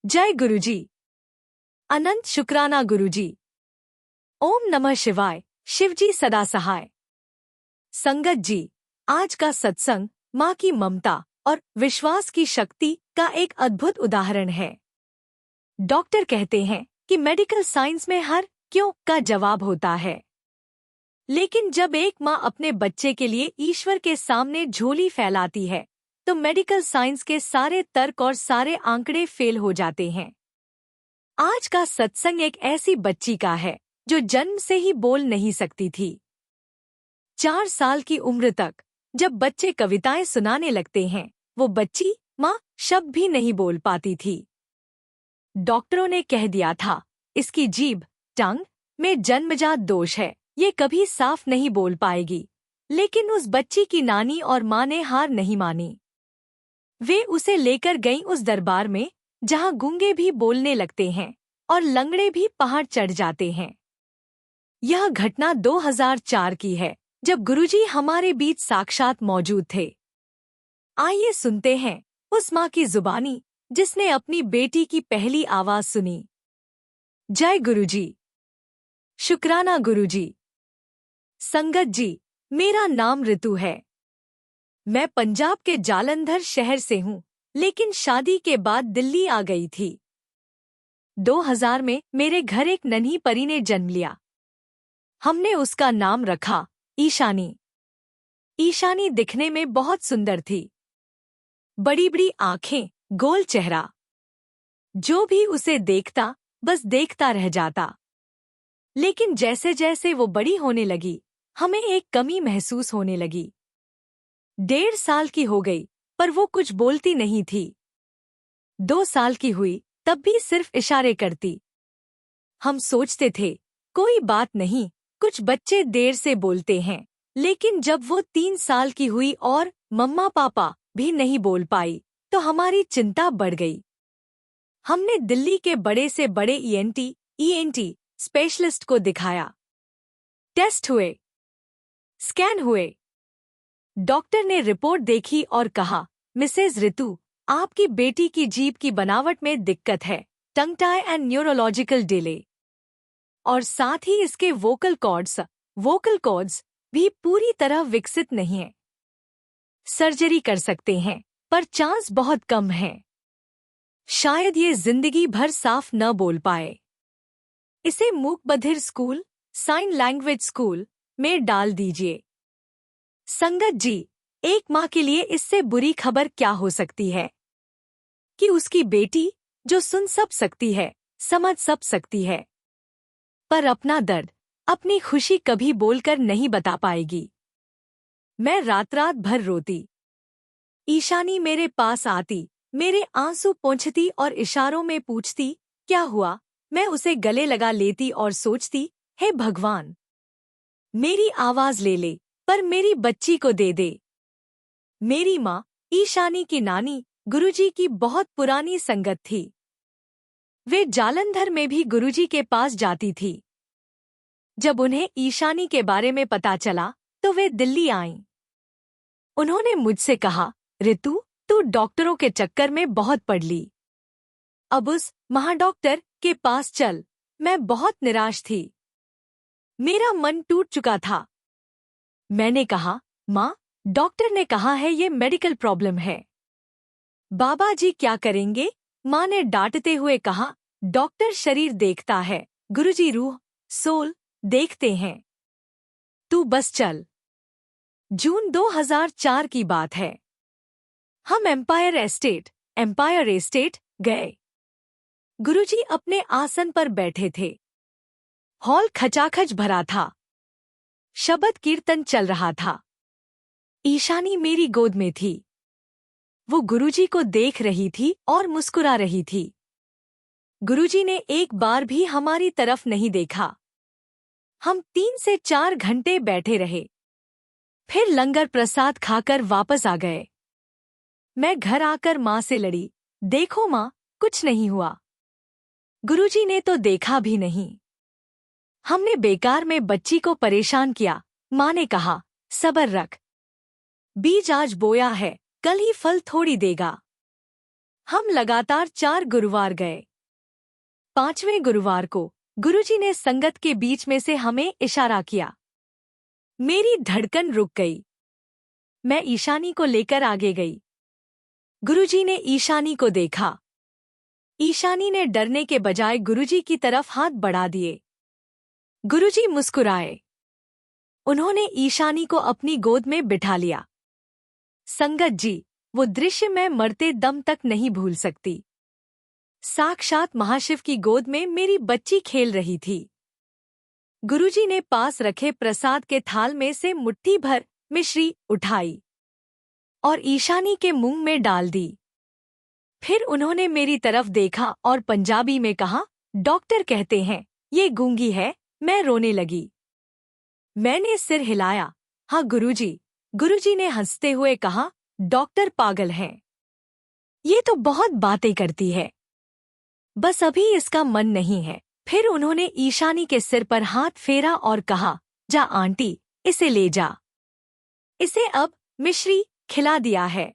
जय गुरुजी। अनंत शुक्राना गुरुजी। ओम नमः शिवाय। शिवजी सदा सहाय। संगत जी, आज का सत्संग माँ की ममता और विश्वास की शक्ति का एक अद्भुत उदाहरण है। डॉक्टर कहते हैं कि मेडिकल साइंस में हर क्यों का जवाब होता है, लेकिन जब एक माँ अपने बच्चे के लिए ईश्वर के सामने झोली फैलाती है तो मेडिकल साइंस के सारे तर्क और सारे आंकड़े फेल हो जाते हैं। आज का सत्संग एक ऐसी बच्ची का है जो जन्म से ही बोल नहीं सकती थी। 4 साल की उम्र तक जब बच्चे कविताएं सुनाने लगते हैं, वो बच्ची माँ शब्द भी नहीं बोल पाती थी। डॉक्टरों ने कह दिया था, इसकी जीभ टंग में जन्मजात दोष है, ये कभी साफ नहीं बोल पाएगी। लेकिन उस बच्ची की नानी और माँ ने हार नहीं मानी। वे उसे लेकर गईं उस दरबार में जहाँ गूंगे भी बोलने लगते हैं और लंगड़े भी पहाड़ चढ़ जाते हैं। यह घटना 2004 की है, जब गुरुजी हमारे बीच साक्षात मौजूद थे। आइए सुनते हैं उस माँ की जुबानी जिसने अपनी बेटी की पहली आवाज सुनी। जय गुरुजी। शुक्राना गुरुजी। संगत जी, मेरा नाम ऋतु है। मैं पंजाब के जालंधर शहर से हूँ, लेकिन शादी के बाद दिल्ली आ गई थी। 2000 में मेरे घर एक नन्ही परी ने जन्म लिया। हमने उसका नाम रखा ईशानी। ईशानी दिखने में बहुत सुंदर थी, बड़ी बड़ी आंखें, गोल चेहरा। जो भी उसे देखता बस देखता रह जाता। लेकिन जैसे जैसे वो बड़ी होने लगी, हमें एक कमी महसूस होने लगी। 1.5 साल की हो गई पर वो कुछ बोलती नहीं थी। 2 साल की हुई तब भी सिर्फ इशारे करती। हम सोचते थे कोई बात नहीं, कुछ बच्चे देर से बोलते हैं। लेकिन जब वो 3 साल की हुई और मम्मा पापा भी नहीं बोल पाई तो हमारी चिंता बढ़ गई। हमने दिल्ली के बड़े से बड़े ईएनटी स्पेशलिस्ट को दिखाया। टेस्ट हुए, स्कैन हुए। डॉक्टर ने रिपोर्ट देखी और कहा, मिसेज ऋतु, आपकी बेटी की जीभ की बनावट में दिक्कत है, टंग टाई एंड न्यूरोलॉजिकल डिले, और साथ ही इसके वोकल कॉर्ड्स भी पूरी तरह विकसित नहीं है। सर्जरी कर सकते हैं पर चांस बहुत कम है। शायद ये जिंदगी भर साफ न बोल पाए। इसे मूक बधिर स्कूल, साइन लैंग्वेज स्कूल में डाल दीजिए। संगत जी, एक माँ के लिए इससे बुरी खबर क्या हो सकती है कि उसकी बेटी जो सुन सब सकती है, समझ सब सकती है, पर अपना दर्द, अपनी खुशी कभी बोलकर नहीं बता पाएगी। मैं रात रात भर रोती। ईशानी मेरे पास आती, मेरे आंसू पोंछती और इशारों में पूछती क्या हुआ। मैं उसे गले लगा लेती और सोचती, हे भगवान, मेरी आवाज ले ले पर मेरी बच्ची को दे दे। मेरी माँ ईशानी की नानी गुरुजी की बहुत पुरानी संगत थी। वे जालंधर में भी गुरुजी के पास जाती थी। जब उन्हें ईशानी के बारे में पता चला तो वे दिल्ली आईं। उन्होंने मुझसे कहा, ऋतु, तू डॉक्टरों के चक्कर में बहुत पड़ ली, अब उस महाडॉक्टर के पास चल। मैं बहुत निराश थी, मेरा मन टूट चुका था। मैंने कहा, माँ, डॉक्टर ने कहा है ये मेडिकल प्रॉब्लम है। बाबा जी क्या करेंगे? माँ ने डांटते हुए कहा, डॉक्टर शरीर देखता है, गुरुजी रूह, सोल देखते हैं। तू बस चल। जून 2004 की बात है। हम एम्पायर एस्टेट गए। गुरुजी अपने आसन पर बैठे थे। हॉल खचाखच भरा था। शब्द कीर्तन चल रहा था। ईशानी मेरी गोद में थी। वो गुरुजी को देख रही थी और मुस्कुरा रही थी। गुरुजी ने एक बार भी हमारी तरफ नहीं देखा। हम 3 से 4 घंटे बैठे रहे, फिर लंगर प्रसाद खाकर वापस आ गए। मैं घर आकर माँ से लड़ी, देखो माँ, कुछ नहीं हुआ। गुरुजी ने तो देखा भी नहीं। हमने बेकार में बच्ची को परेशान किया। माँ ने कहा, सब्र रख, बीज आज बोया है, कल ही फल थोड़ी देगा। हम लगातार 4 गुरुवार गए। 5वें गुरुवार को गुरुजी ने संगत के बीच में से हमें इशारा किया। मेरी धड़कन रुक गई। मैं ईशानी को लेकर आगे गई। गुरुजी ने ईशानी को देखा। ईशानी ने डरने के बजाय गुरुजी की तरफ हाथ बढ़ा दिए। गुरुजी मुस्कुराए। उन्होंने ईशानी को अपनी गोद में बिठा लिया। संगत जी, वो दृश्य मैं मरते दम तक नहीं भूल सकती। साक्षात महाशिव की गोद में मेरी बच्ची खेल रही थी। गुरुजी ने पास रखे प्रसाद के थाल में से मुट्ठी भर मिश्री उठाई और ईशानी के मुंह में डाल दी। फिर उन्होंने मेरी तरफ देखा और पंजाबी में कहा, डॉक्टर कहते हैं ये गूंगी है। मैं रोने लगी। मैंने सिर हिलाया। हाँ गुरुजी। गुरुजी ने हंसते हुए कहा, डॉक्टर पागल हैं। ये तो बहुत बातें करती है, बस अभी इसका मन नहीं है। फिर उन्होंने ईशानी के सिर पर हाथ फेरा और कहा, जा आंटी, इसे ले जा। इसे अब मिश्री खिला दिया है।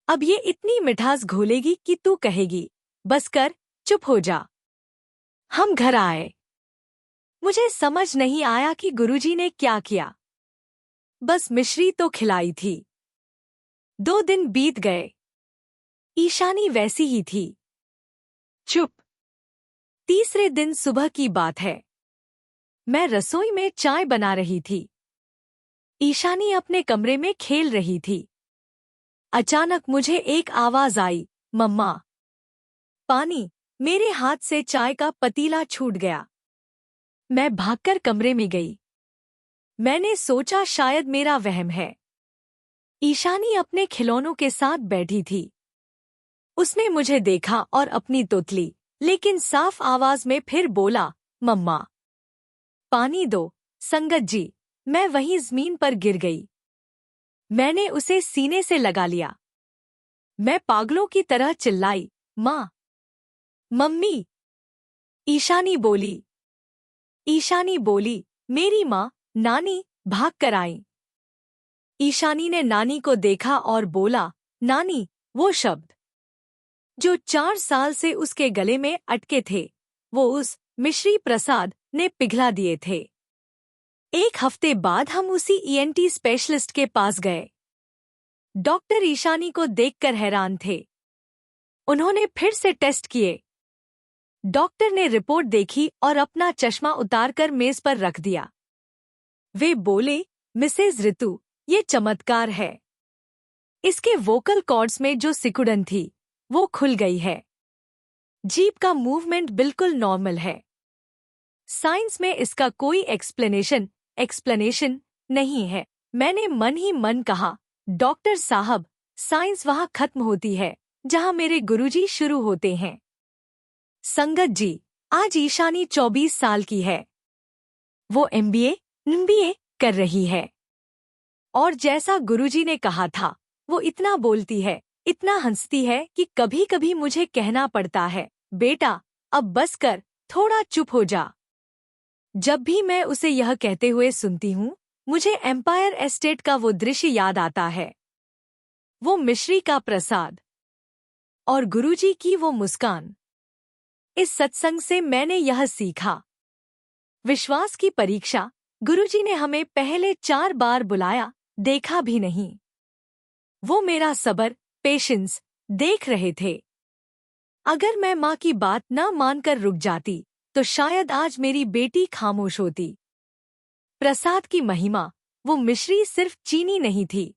अब ये इतनी मिठास घोलेगी कि तू कहेगी, बस कर, चुप हो जा। हम घर आए। मुझे समझ नहीं आया कि गुरुजी ने क्या किया। बस मिश्री तो खिलाई थी। 2 दिन बीत गए। ईशानी वैसी ही थी, चुप। तीसरे दिन सुबह की बात है। मैं रसोई में चाय बना रही थी। ईशानी अपने कमरे में खेल रही थी। अचानक मुझे एक आवाज आई, मम्मा। पानी। मेरे हाथ से चाय का पतीला छूट गया। मैं भागकर कमरे में गई। मैंने सोचा शायद मेरा वहम है। ईशानी अपने खिलौनों के साथ बैठी थी। उसने मुझे देखा और अपनी तोतली, लेकिन साफ आवाज में फिर बोला, मम्मा पानी दो। संगत जी, मैं वहीं जमीन पर गिर गई। मैंने उसे सीने से लगा लिया। मैं पागलों की तरह चिल्लाई, माँ, मम्मी। ईशानी बोली। मेरी माँ, नानी भाग कर आई। ईशानी ने नानी को देखा और बोला, नानी, वो शब्द जो 4 साल से उसके गले में अटके थे, वो उस मिश्री प्रसाद ने पिघला दिए थे। 1 हफ्ते बाद हम उसी ईएनटी स्पेशलिस्ट के पास गए। डॉक्टर ईशानी को देखकर हैरान थे। उन्होंने फिर से टेस्ट किए। डॉक्टर ने रिपोर्ट देखी और अपना चश्मा उतारकर मेज पर रख दिया। वे बोले, मिसेज ऋतु, ये चमत्कार है। इसके वोकल कॉर्ड्स में जो सिकुड़न थी, वो खुल गई है। जीभ का मूवमेंट बिल्कुल नॉर्मल है। साइंस में इसका कोई एक्सप्लेनेशन नहीं है। मैंने मन ही मन कहा, डॉक्टर साहब, साइंस वहां खत्म होती है जहां मेरे गुरुजी शुरू होते हैं। संगत जी, आज ईशानी 24 साल की है। वो एमबीए कर रही है। और जैसा गुरुजी ने कहा था, वो इतना बोलती है, इतना हंसती है कि कभी कभी मुझे कहना पड़ता है, बेटा अब बस कर, थोड़ा चुप हो जा। जब भी मैं उसे यह कहते हुए सुनती हूँ, मुझे एम्पायर एस्टेट का वो दृश्य याद आता है। वो मिश्री का प्रसाद और गुरुजी की वो मुस्कान। इस सत्संग से मैंने यह सीखा। विश्वास की परीक्षा। गुरुजी ने हमें पहले 4 बार बुलाया, देखा भी नहीं। वो मेरा सब्र, पेशेंस देख रहे थे। अगर मैं माँ की बात न मानकर रुक जाती, तो शायद आज मेरी बेटी खामोश होती। प्रसाद की महिमा। वो मिश्री सिर्फ चीनी नहीं थी।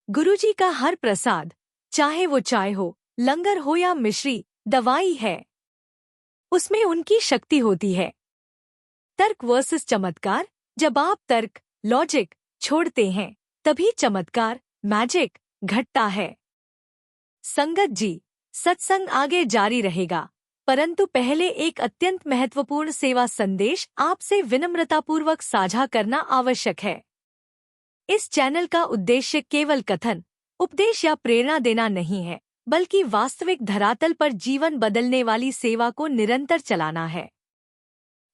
गुरुजी का हर प्रसाद, चाहे वो चाय हो, लंगर हो या मिश्री, दवाई है। उसमें उनकी शक्ति होती है। तर्क वर्सेस चमत्कार। जब आप तर्क, लॉजिक छोड़ते हैं, तभी चमत्कार, मैजिक घटता है। संगत जी, सत्संग आगे जारी रहेगा, परंतु पहले एक अत्यंत महत्वपूर्ण सेवा संदेश आपसे विनम्रतापूर्वक साझा करना आवश्यक है। इस चैनल का उद्देश्य केवल कथन, उपदेश या प्रेरणा देना नहीं है, बल्कि वास्तविक धरातल पर जीवन बदलने वाली सेवा को निरंतर चलाना है।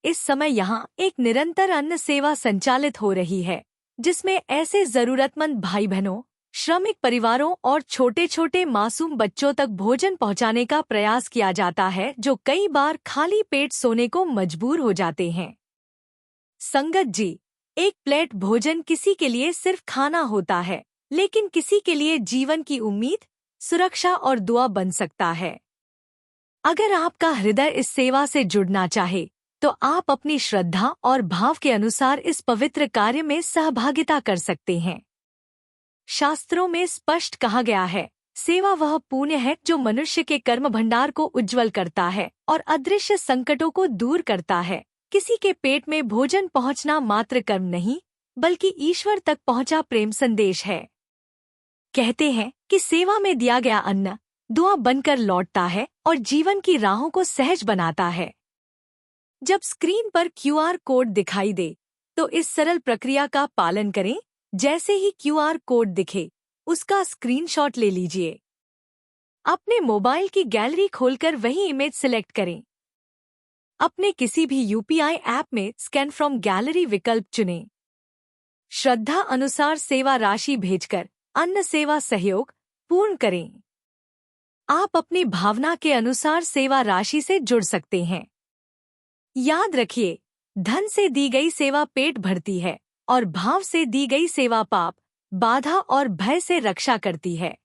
इस समय यहाँ एक निरंतर अन्न सेवा संचालित हो रही है, जिसमें ऐसे जरूरतमंद भाई बहनों, श्रमिक परिवारों और छोटे छोटे मासूम बच्चों तक भोजन पहुंचाने का प्रयास किया जाता है, जो कई बार खाली पेट सोने को मजबूर हो जाते हैं। संगत जी, एक प्लेट भोजन किसी के लिए सिर्फ खाना होता है, लेकिन किसी के लिए जीवन की उम्मीद, सुरक्षा और दुआ बन सकता है। अगर आपका हृदय इस सेवा से जुड़ना चाहे, तो आप अपनी श्रद्धा और भाव के अनुसार इस पवित्र कार्य में सहभागिता कर सकते हैं। शास्त्रों में स्पष्ट कहा गया है, सेवा वह पुण्य है जो मनुष्य के कर्म भंडार को उज्जवल करता है और अदृश्य संकटों को दूर करता है। किसी के पेट में भोजन पहुंचना मात्र कर्म नहीं, बल्कि ईश्वर तक पहुंचा प्रेम संदेश है। कहते हैं कि सेवा में दिया गया अन्न दुआ बनकर लौटता है और जीवन की राहों को सहज बनाता है। जब स्क्रीन पर QR कोड दिखाई दे, तो इस सरल प्रक्रिया का पालन करें। जैसे ही QR कोड दिखे, उसका स्क्रीनशॉट ले लीजिए। अपने मोबाइल की गैलरी खोलकर वही इमेज सिलेक्ट करें। अपने किसी भी UPI ऐप में स्कैन फ्रॉम गैलरी विकल्प चुनें। श्रद्धा अनुसार सेवा राशि भेजकर अन्न सेवा सहयोग पूर्ण करें। आप अपनी भावना के अनुसार सेवा राशि से जुड़ सकते हैं। याद रखिए, धन से दी गई सेवा पेट भरती है और भाव से दी गई सेवा पाप, बाधा और भय से रक्षा करती है।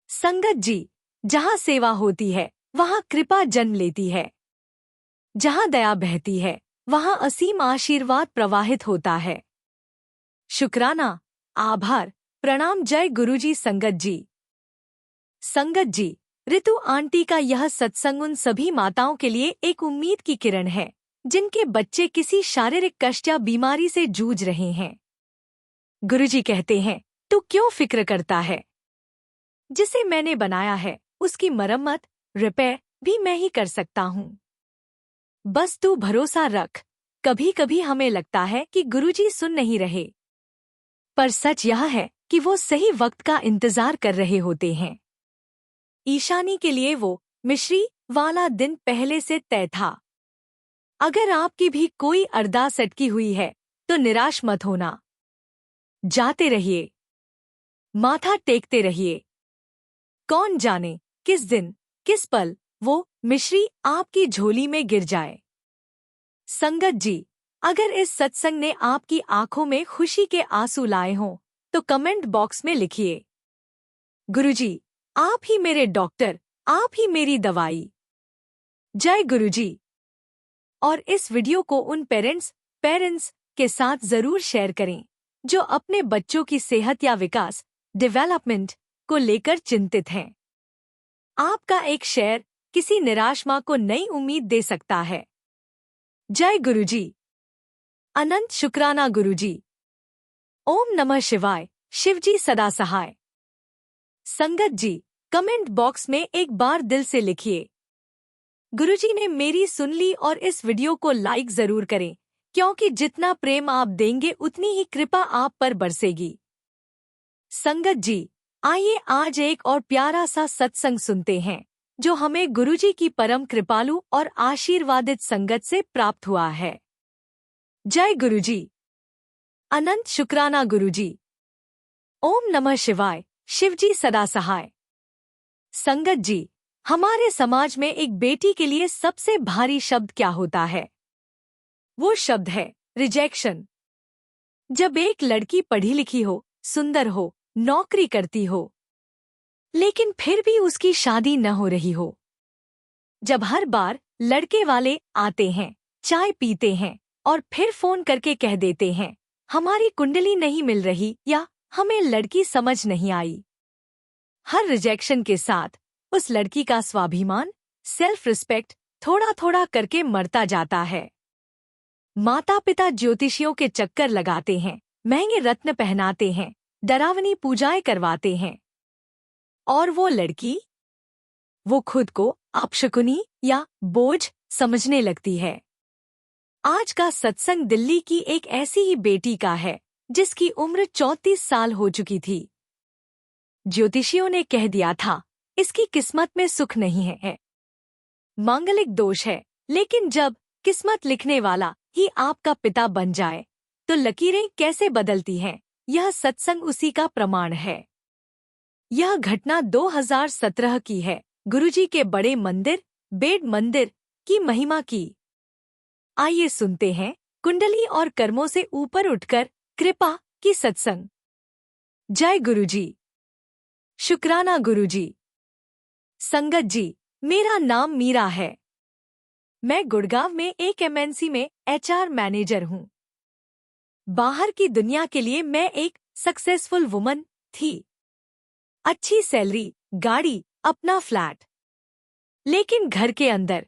संगत जी, जहाँ सेवा होती है, वहाँ कृपा जन्म लेती है। जहाँ दया बहती है, वहाँ असीम आशीर्वाद प्रवाहित होता है। शुक्राना, आभार, प्रणाम। जय गुरुजी। संगत जी, ऋतु आंटी का यह सत्संग उन सभी माताओं के लिए एक उम्मीद की किरण है, जिनके बच्चे किसी शारीरिक कष्ट या बीमारी से जूझ रहे हैं। गुरुजी कहते हैं, तू क्यों फिक्र करता है? जिसे मैंने बनाया है, उसकी मरम्मत, रिपेयर भी मैं ही कर सकता हूँ। बस तू भरोसा रख। कभी कभी हमें लगता है कि गुरुजी सुन नहीं रहे, पर सच यह है कि वो सही वक्त का इंतजार कर रहे होते हैं। ईशानी के लिए वो मिश्री वाला दिन पहले से तय था। अगर आपकी भी कोई अरदास अटकी हुई है, तो निराश मत होना। जाते रहिए, माथा टेकते रहिए। कौन जाने किस दिन, किस पल वो मिश्री आपकी झोली में गिर जाए। संगत जी, अगर इस सत्संग ने आपकी आंखों में खुशी के आंसू लाए हों, तो कमेंट बॉक्स में लिखिए, गुरुजी, आप ही मेरे डॉक्टर, आप ही मेरी दवाई। जय गुरुजी। और इस वीडियो को उन पेरेंट्स के साथ जरूर शेयर करें, जो अपने बच्चों की सेहत या विकास, डेवलपमेंट को लेकर चिंतित हैं। आपका एक शेयर किसी निराश मां को नई उम्मीद दे सकता है। जय गुरुजी। अनंत शुक्राना गुरुजी। ओम नमः शिवाय। शिवजी सदा सहाय। संगत जी, कमेंट बॉक्स में एक बार दिल से लिखिए, गुरुजी ने मेरी सुन ली, और इस वीडियो को लाइक जरूर करें, क्योंकि जितना प्रेम आप देंगे उतनी ही कृपा आप पर बरसेगी। संगत जी, आइए आज एक और प्यारा सा सत्संग सुनते हैं, जो हमें गुरुजी की परम कृपालु और आशीर्वादित संगत से प्राप्त हुआ है। जय गुरुजी। अनंत शुक्राना गुरुजी। ओम नमः शिवाय। शिवजी सदा सहाय। संगत जी, हमारे समाज में एक बेटी के लिए सबसे भारी शब्द क्या होता है? वो शब्द है रिजेक्शन। जब एक लड़की पढ़ी लिखी हो, सुंदर हो, नौकरी करती हो, लेकिन फिर भी उसकी शादी न हो रही हो। जब हर बार लड़के वाले आते हैं, चाय पीते हैं और फिर फोन करके कह देते हैं, हमारी कुंडली नहीं मिल रही या हमें लड़की समझ नहीं आई। हर रिजेक्शन के साथ उस लड़की का स्वाभिमान, सेल्फ रिस्पेक्ट थोड़ा थोड़ा करके मरता जाता है। माता पिता ज्योतिषियों के चक्कर लगाते हैं, महंगे रत्न पहनाते हैं, डरावनी पूजाएं करवाते हैं, और वो लड़की, वो खुद को अपशकुनी या बोझ समझने लगती है। आज का सत्संग दिल्ली की एक ऐसी ही बेटी का है, जिसकी उम्र 34 साल हो चुकी थी। ज्योतिषियों ने कह दिया था, इसकी किस्मत में सुख नहीं है, मांगलिक दोष है। लेकिन जब किस्मत लिखने वाला ही आपका पिता बन जाए, तो लकीरें कैसे बदलती हैं। यह सत्संग उसी का प्रमाण है। यह घटना 2017 की है। गुरुजी के बड़े मंदिर, बेड मंदिर की महिमा की। आइए सुनते हैं कुंडली और कर्मों से ऊपर उठकर कृपा की सत्संग। जय गुरुजी। शुक्राना गुरुजी। संगत जी, मेरा नाम मीरा है। मैं गुड़गांव में एक एमएनसी में एचआर मैनेजर हूँ। बाहर की दुनिया के लिए मैं एक सक्सेसफुल वुमन थी। अच्छी सैलरी, गाड़ी, अपना फ्लैट। लेकिन घर के अंदर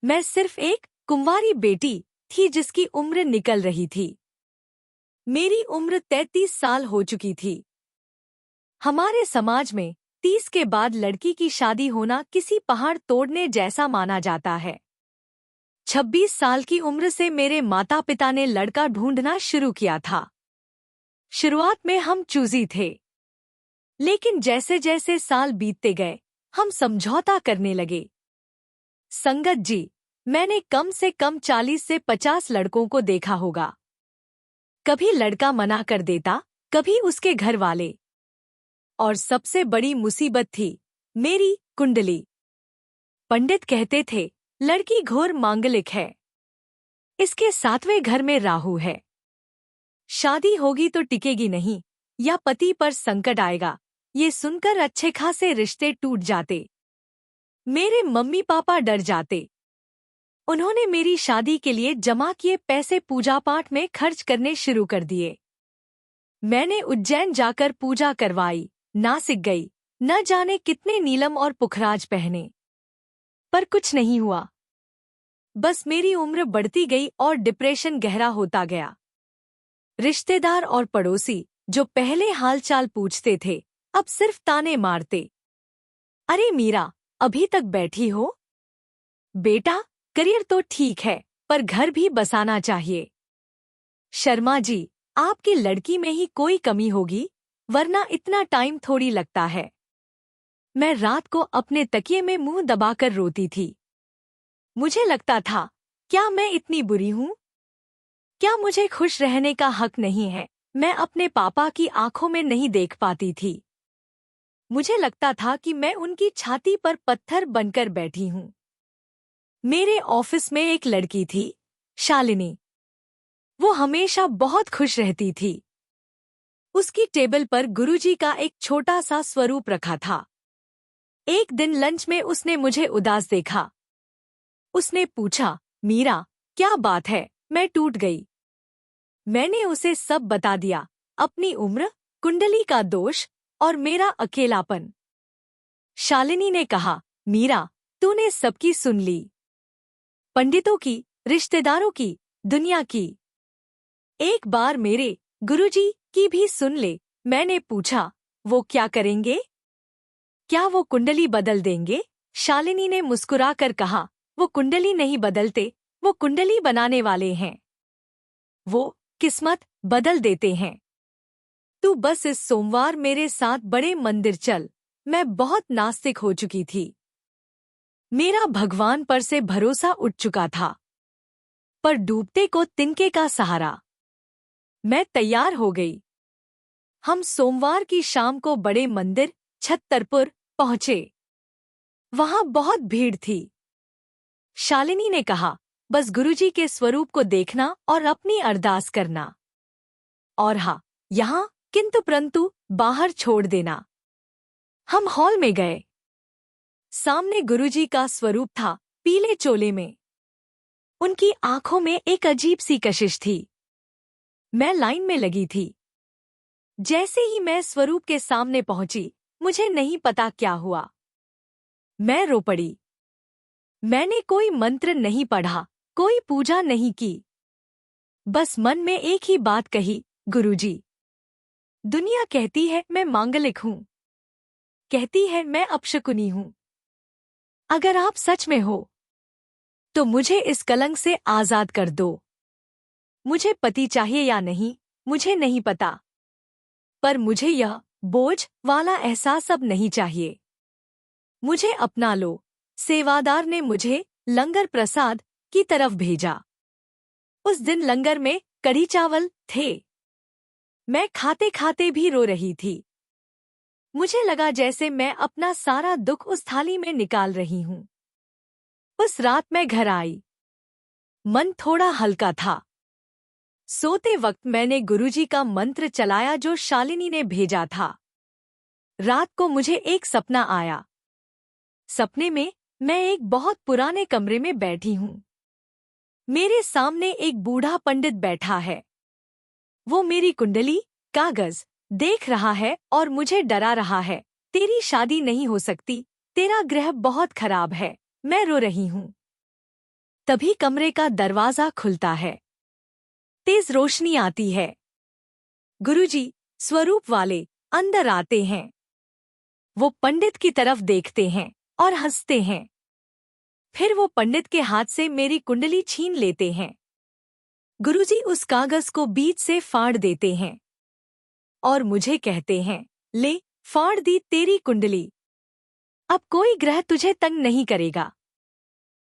मैं सिर्फ एक कुंवारी बेटी थी जिसकी उम्र निकल रही थी। मेरी उम्र 33 साल हो चुकी थी। हमारे समाज में 30 के बाद लड़की की शादी होना किसी पहाड़ तोड़ने जैसा माना जाता है। 26 साल की उम्र से मेरे माता पिता ने लड़का ढूंढना शुरू किया था। शुरुआत में हम चूजी थे, लेकिन जैसे जैसे साल बीतते गए हम समझौता करने लगे। संगत जी, मैंने कम से कम 40 से 50 लड़कों को देखा होगा। कभी लड़का मना कर देता, कभी उसके घर वाले, और सबसे बड़ी मुसीबत थी मेरी कुंडली। पंडित कहते थे लड़की घोर मांगलिक है, इसके 7वें घर में राहु है, शादी होगी तो टिकेगी नहीं या पति पर संकट आएगा। ये सुनकर अच्छे खासे रिश्ते टूट जाते। मेरे मम्मी पापा डर जाते। उन्होंने मेरी शादी के लिए जमा किए पैसे पूजा पाठ में खर्च करने शुरू कर दिए। मैंने उज्जैन जाकर पूजा करवाई, नासिक गई, न जाने कितने नीलम और पुखराज पहने, पर कुछ नहीं हुआ। बस मेरी उम्र बढ़ती गई और डिप्रेशन गहरा होता गया। रिश्तेदार और पड़ोसी जो पहले हालचाल पूछते थे, अब सिर्फ ताने मारते। अरे मीरा, अभी तक बैठी हो? बेटा, करियर तो ठीक है, पर घर भी बसाना चाहिए। शर्मा जी, आपकी लड़की में ही कोई कमी होगी, वरना इतना टाइम थोड़ी लगता है। मैं रात को अपने तकिए में मुंह दबाकर रोती थी। मुझे लगता था, क्या मैं इतनी बुरी हूँ? क्या मुझे खुश रहने का हक नहीं है? मैं अपने पापा की आंखों में नहीं देख पाती थी। मुझे लगता था कि मैं उनकी छाती पर पत्थर बनकर बैठी हूँ। मेरे ऑफिस में एक लड़की थी, शालिनी। वो हमेशा बहुत खुश रहती थी। उसकी टेबल पर गुरुजी का एक छोटा सा स्वरूप रखा था। एक दिन लंच में उसने मुझे उदास देखा। उसने पूछा, मीरा, क्या बात है? मैं टूट गई। मैंने उसे सब बता दिया, अपनी उम्र, कुंडली का दोष और मेरा अकेलापन। शालिनी ने कहा, मीरा, तूने सबकी सुन ली, पंडितों की, रिश्तेदारों की, दुनिया की। एक बार मेरे गुरुजी की भी सुन ले। मैंने पूछा, वो क्या करेंगे? क्या वो कुंडली बदल देंगे? शालिनी ने मुस्कुराकर कहा, वो कुंडली नहीं बदलते, वो कुंडली बनाने वाले हैं। वो किस्मत बदल देते हैं। तू बस इस सोमवार मेरे साथ बड़े मंदिर चल। मैं बहुत नास्तिक हो चुकी थी। मेरा भगवान पर से भरोसा उठ चुका था, पर डूबते को तिनके का सहारा। मैं तैयार हो गई। हम सोमवार की शाम को बड़े मंदिर छत्तरपुर पहुंचे। वहां बहुत भीड़ थी। शालिनी ने कहा, बस गुरुजी के स्वरूप को देखना और अपनी अरदास करना। और हाँ, यहाँ किंतु परंतु बाहर छोड़ देना। हम हॉल में गए। सामने गुरुजी का स्वरूप था, पीले चोले में। उनकी आंखों में एक अजीब सी कशिश थी। मैं लाइन में लगी थी। जैसे ही मैं स्वरूप के सामने पहुंची, मुझे नहीं पता क्या हुआ, मैं रो पड़ी। मैंने कोई मंत्र नहीं पढ़ा, कोई पूजा नहीं की। बस मन में एक ही बात कही, गुरुजी। दुनिया कहती है मैं मांगलिक हूँ, कहती है मैं अपशकुनी हूँ। अगर आप सच में हो तो मुझे इस कलंक से आजाद कर दो। मुझे पति चाहिए या नहीं, मुझे नहीं पता, पर मुझे यह बोझ वाला एहसास अब नहीं चाहिए। मुझे अपना लो। सेवादार ने मुझे लंगर प्रसाद की तरफ भेजा। उस दिन लंगर में कढ़ी चावल थे। मैं खाते खाते भी रो रही थी। मुझे लगा जैसे मैं अपना सारा दुख उस थाली में निकाल रही हूँ। उस रात मैं घर आई। मन थोड़ा हल्का था। सोते वक्त मैंने गुरुजी का मंत्र चलाया जो शालिनी ने भेजा था। रात को मुझे एक सपना आया। सपने में मैं एक बहुत पुराने कमरे में बैठी हूँ। मेरे सामने एक बूढ़ा पंडित बैठा है। वो मेरी कुंडली, कागज देख रहा है और मुझे डरा रहा है। तेरी शादी नहीं हो सकती, तेरा ग्रह बहुत खराब है, मैं रो रही हूँ। तभी कमरे का दरवाजा खुलता है। तेज रोशनी आती है। गुरुजी, स्वरूप वाले, अंदर आते हैं। वो पंडित की तरफ देखते हैं और हंसते हैं। फिर वो पंडित के हाथ से मेरी कुंडली छीन लेते हैं। गुरुजी उस कागज को बीच से फाड़ देते हैं और मुझे कहते हैं, ले, फाड़ दी तेरी कुंडली। अब कोई ग्रह तुझे तंग नहीं करेगा।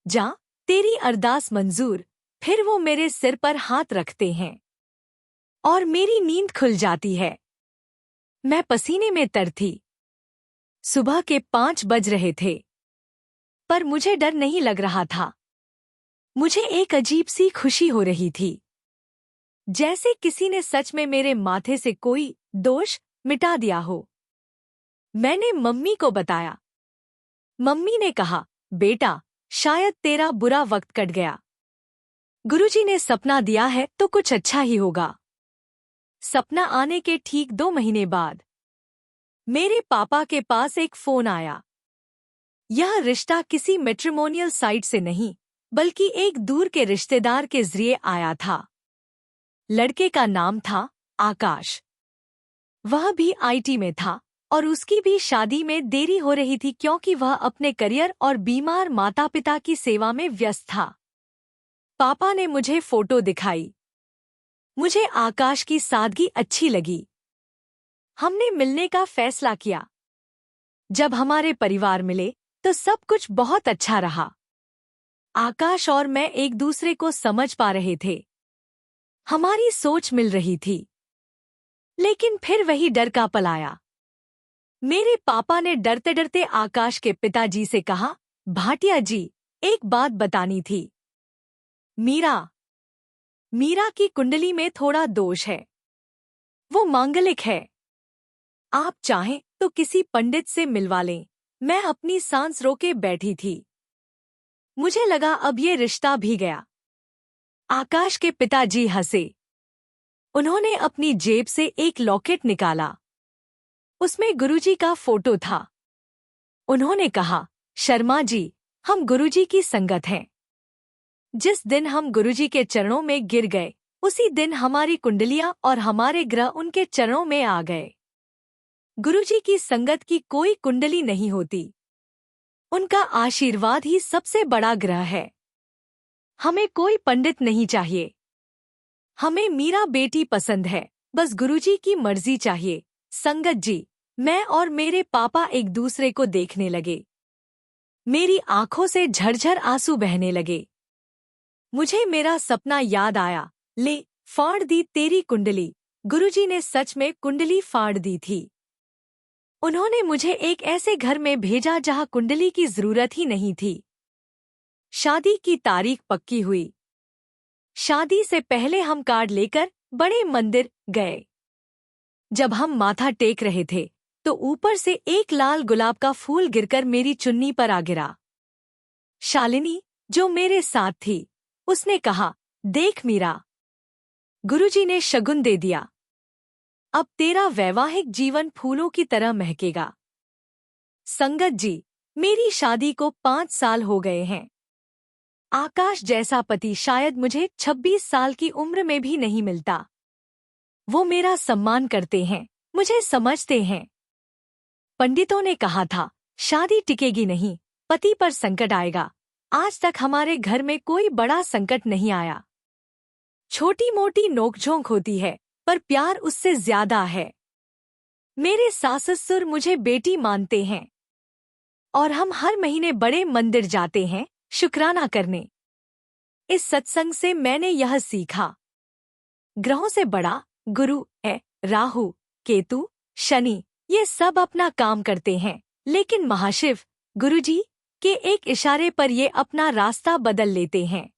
जा, तेरी अरदास मंजूर। फिर वो मेरे सिर पर हाथ रखते हैं और मेरी नींद खुल जाती है। मैं पसीने में तर थी। सुबह के 5 बज रहे थे, पर मुझे डर नहीं लग रहा था। मुझे एक अजीब सी खुशी हो रही थी, जैसे किसी ने सच में मेरे माथे से कोई दोष मिटा दिया हो। मैंने मम्मी को बताया। मम्मी ने कहा, बेटा, शायद तेरा बुरा वक्त कट गया। गुरुजी ने सपना दिया है तो कुछ अच्छा ही होगा। सपना आने के ठीक 2 महीने बाद मेरे पापा के पास एक फोन आया। यह रिश्ता किसी मैट्रिमोनियल साइट से नहीं, बल्कि एक दूर के रिश्तेदार के जरिए आया था। लड़के का नाम था आकाश। वह भी आईटी में था और उसकी भी शादी में देरी हो रही थी क्योंकि वह अपने करियर और बीमार माता पिता की सेवा में व्यस्त था। पापा ने मुझे फोटो दिखाई। मुझे आकाश की सादगी अच्छी लगी। हमने मिलने का फैसला किया। जब हमारे परिवार मिले तो सब कुछ बहुत अच्छा रहा। आकाश और मैं एक दूसरे को समझ पा रहे थे। हमारी सोच मिल रही थी। लेकिन फिर वही डर का पल आया। मेरे पापा ने डरते डरते आकाश के पिताजी से कहा, भाटिया जी, एक बात बतानी थी। मीरा की कुंडली में थोड़ा दोष है। वो मांगलिक है। आप चाहें तो किसी पंडित से मिलवा लें। मैं अपनी सांस रोके बैठी थी। मुझे लगा अब ये रिश्ता भी गया। आकाश के पिताजी हंसे। उन्होंने अपनी जेब से एक लॉकेट निकाला। उसमें गुरुजी का फोटो था। उन्होंने कहा, शर्मा जी, हम गुरुजी की संगत हैं। जिस दिन हम गुरुजी के चरणों में गिर गए, उसी दिन हमारी कुंडलियां और हमारे ग्रह उनके चरणों में आ गए। गुरुजी की संगत की कोई कुंडली नहीं होती। उनका आशीर्वाद ही सबसे बड़ा ग्रह है। हमें कोई पंडित नहीं चाहिए। हमें मीरा बेटी पसंद है, बस गुरुजी की मर्जी चाहिए। संगत जी, मैं और मेरे पापा एक दूसरे को देखने लगे। मेरी आंखों से झरझर आंसू बहने लगे। मुझे मेरा सपना याद आया। ले, फाड़ दी तेरी कुंडली। गुरुजी ने सच में कुंडली फाड़ दी थी। उन्होंने मुझे एक ऐसे घर में भेजा जहां कुंडली की जरूरत ही नहीं थी। शादी की तारीख पक्की हुई। शादी से पहले हम कार्ड लेकर बड़े मंदिर गए। जब हम माथा टेक रहे थे तो ऊपर से एक लाल गुलाब का फूल गिरकर मेरी चुन्नी पर आ गिरा। शालिनी, जो मेरे साथ थी, उसने कहा, देख मीरा, गुरुजी ने शगुन दे दिया। अब तेरा वैवाहिक जीवन फूलों की तरह महकेगा। संगत जी, मेरी शादी को 5 साल हो गए हैं। आकाश जैसा पति शायद मुझे 26 साल की उम्र में भी नहीं मिलता। वो मेरा सम्मान करते हैं, मुझे समझते हैं। पंडितों ने कहा था, शादी टिकेगी नहीं, पति पर संकट आएगा। आज तक हमारे घर में कोई बड़ा संकट नहीं आया। छोटी मोटी नोकझोंक होती है, पर प्यार उससे ज्यादा है। मेरे सास ससुर मुझे बेटी मानते हैं और हम हर महीने बड़े मंदिर जाते हैं शुक्राना करने। इस सत्संग से मैंने यह सीखा, ग्रहों से बड़ा गुरु है। राहु, केतु, शनि, ये सब अपना काम करते हैं, लेकिन महाशिव गुरुजी के एक इशारे पर ये अपना रास्ता बदल लेते हैं।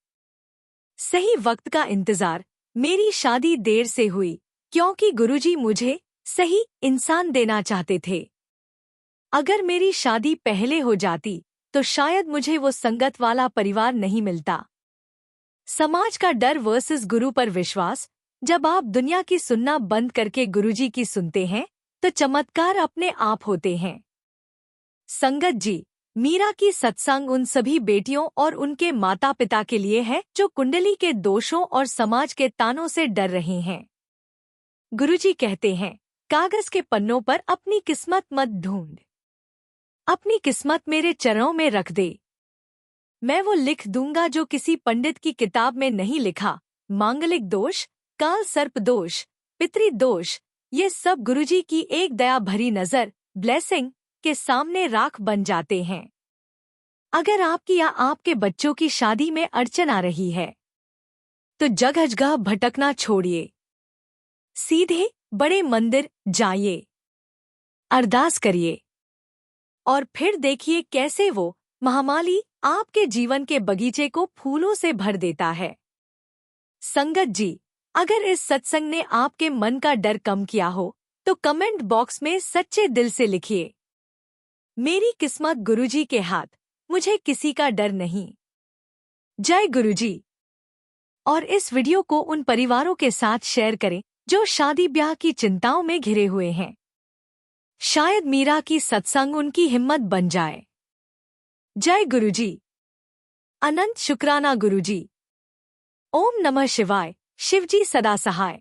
सही वक्त का इंतजार। मेरी शादी देर से हुई क्योंकि गुरुजी मुझे सही इंसान देना चाहते थे। अगर मेरी शादी पहले हो जाती तो शायद मुझे वो संगत वाला परिवार नहीं मिलता। समाज का डर वर्सेस गुरु पर विश्वास। जब आप दुनिया की सुनना बंद करके गुरुजी की सुनते हैं तो चमत्कार अपने आप होते हैं। संगत जी, मीरा की सत्संग उन सभी बेटियों और उनके माता पिता के लिए है जो कुंडली के दोषों और समाज के तानों से डर रहे हैं। गुरुजी कहते हैं, कागज के पन्नों पर अपनी किस्मत मत ढूंढ, अपनी किस्मत मेरे चरणों में रख दे। मैं वो लिख दूंगा जो किसी पंडित की किताब में नहीं लिखा। मांगलिक दोष, काल सर्प दोष, पितृ दोष, ये सब गुरुजी की एक दया भरी नजर ब्लेसिंग के सामने राख बन जाते हैं। अगर आपकी या आपके बच्चों की शादी में अड़चन आ रही है तो जगह जगह भटकना छोड़िए, सीधे बड़े मंदिर जाइए, अरदास करिए और फिर देखिए कैसे वो महामाली आपके जीवन के बगीचे को फूलों से भर देता है। संगत जी, अगर इस सत्संग ने आपके मन का डर कम किया हो तो कमेंट बॉक्स में सच्चे दिल से लिखिए, मेरी किस्मत गुरुजी के हाथ, मुझे किसी का डर नहीं। जय गुरुजी। और इस वीडियो को उन परिवारों के साथ शेयर करें जो शादी ब्याह की चिंताओं में घिरे हुए हैं। शायद मीरा की सत्संग उनकी हिम्मत बन जाए। जय गुरुजी। अनंत शुक्राना गुरुजी। ओम नमः शिवाय। शिवजी सदा सहाय।